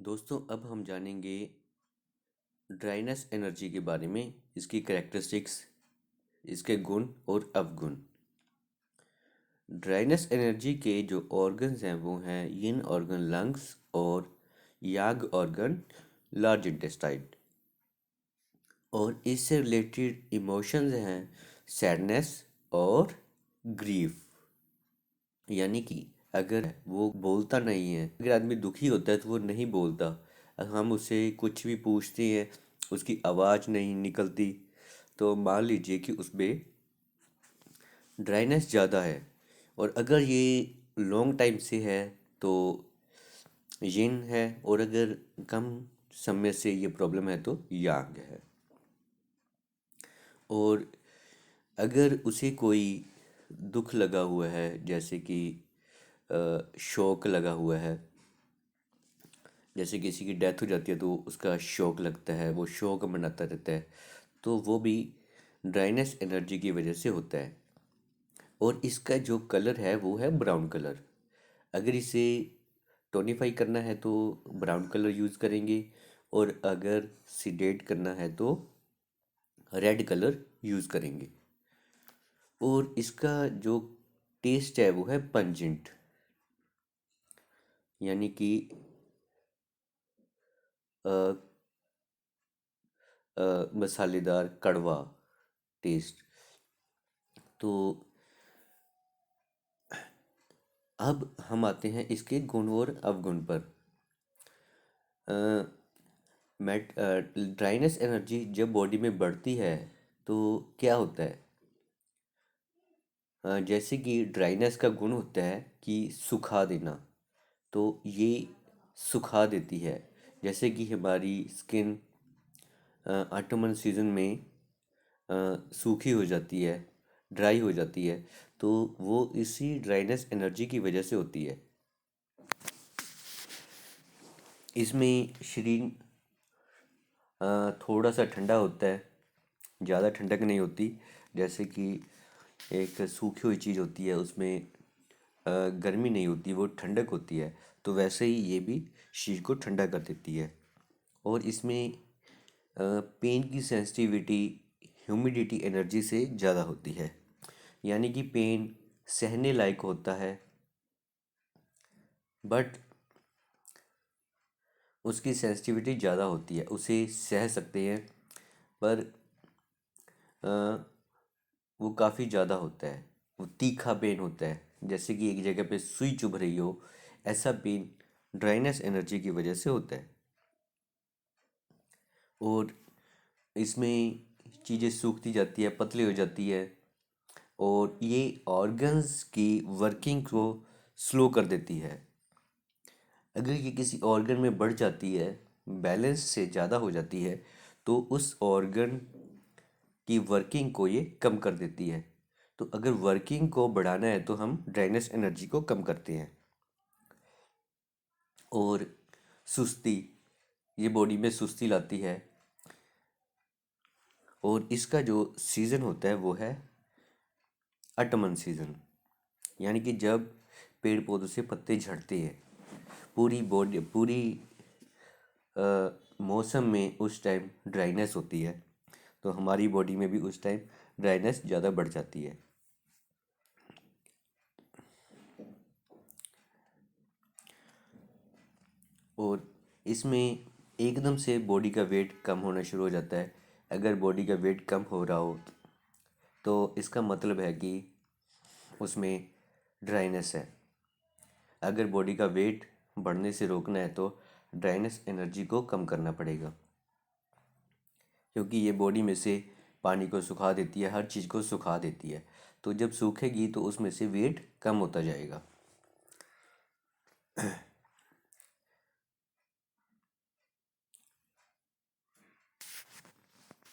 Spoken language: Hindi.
दोस्तों अब हम जानेंगे ड्राइनेस एनर्जी के बारे में, इसकी कैरेक्टरिस्टिक्स, इसके गुण और अवगुण। ड्राइनेस एनर्जी के जो ऑर्गन्स हैं वो हैं यिन ऑर्गन लंग्स और याग ऑर्गन लार्ज इंटेस्टाइन। और इससे रिलेटेड इमोशंस हैं सैडनेस और ग्रीफ। यानी कि अगर वो बोलता नहीं है, अगर आदमी दुखी होता है तो वो नहीं बोलता, हम उससे कुछ भी पूछते हैं उसकी आवाज़ नहीं निकलती, तो मान लीजिए कि उसमें ड्राइनेस ज़्यादा है। और अगर ये लॉन्ग टाइम से है तो यिन है, और अगर कम समय से ये प्रॉब्लम है तो यांग है। और अगर उसे कोई दुख लगा हुआ है, जैसे कि शौक लगा हुआ है, जैसे किसी की डेथ हो जाती है तो उसका शौक लगता है, वो शौक मनाता रहता है, तो वो भी ड्राइनेस एनर्जी की वजह से होता है। और इसका जो कलर है वो है ब्राउन कलर। अगर इसे टोनिफाई करना है तो ब्राउन कलर यूज़ करेंगे, और अगर सीडेट करना है तो रेड कलर यूज़ करेंगे। और इसका जो टेस्ट है वो है पंजेंट, यानी कि मसालेदार कड़वा टेस्ट। तो अब हम आते हैं इसके गुण और अवगुण पर। मेट ड्राइनेस एनर्जी जब बॉडी में बढ़ती है तो क्या होता है, जैसे कि ड्राइनेस का गुण होता है कि सुखा देना, तो ये सुखा देती है। जैसे कि हमारी स्किन ऑटोमन सीजन में सूखी हो जाती है, ड्राई हो जाती है, तो वो इसी ड्राइनेस एनर्जी की वजह से होती है। इसमें शरीर थोड़ा सा ठंडा होता है, ज़्यादा ठंडक नहीं होती। जैसे कि एक सूखी हुई चीज़ होती है, उसमें गर्मी नहीं होती, वो ठंडक होती है, तो वैसे ही ये भी शरीर को ठंडा कर देती है। और इसमें पेन की सेंसिटिविटी ह्यूमिडिटी एनर्जी से ज़्यादा होती है, यानी कि पेन सहने लायक होता है, बट उसकी सेंसिटिविटी ज़्यादा होती है, उसे सह सकते हैं, पर वो काफ़ी ज़्यादा होता है, वो तीखा पेन होता है, जैसे कि एक जगह पे सुई चुभ रही हो, ऐसा पेन ड्राइनेस एनर्जी की वजह से होता है। और इसमें चीज़ें सूखती जाती है, पतली हो जाती है, और ये ऑर्गन्स की वर्किंग को स्लो कर देती है। अगर ये किसी ऑर्गन में बढ़ जाती है, बैलेंस से ज़्यादा हो जाती है, तो उस ऑर्गन की वर्किंग को ये कम कर देती है। तो अगर वर्किंग को बढ़ाना है तो हम ड्राइनेस एनर्जी को कम करते हैं। और सुस्ती, ये बॉडी में सुस्ती लाती है। और इसका जो सीज़न होता है वो है ऑटमन सीज़न, यानी कि जब पेड़ पौधों से पत्ते झड़ते हैं, पूरी बॉडी पूरी मौसम में उस टाइम ड्राइनेस होती है, तो हमारी बॉडी में भी उस टाइम ड्राइनेस ज़्यादा बढ़ जाती है। और इसमें एकदम से बॉडी का वेट कम होना शुरू हो जाता है। अगर बॉडी का वेट कम हो रहा हो तो इसका मतलब है कि उसमें ड्राइनेस है। अगर बॉडी का वेट बढ़ने से रोकना है तो ड्राइनेस एनर्जी को कम करना पड़ेगा, क्योंकि ये बॉडी में से पानी को सुखा देती है, हर चीज़ को सुखा देती है। तो जब सूखेगी तो उसमें से वेट कम होता जाएगा।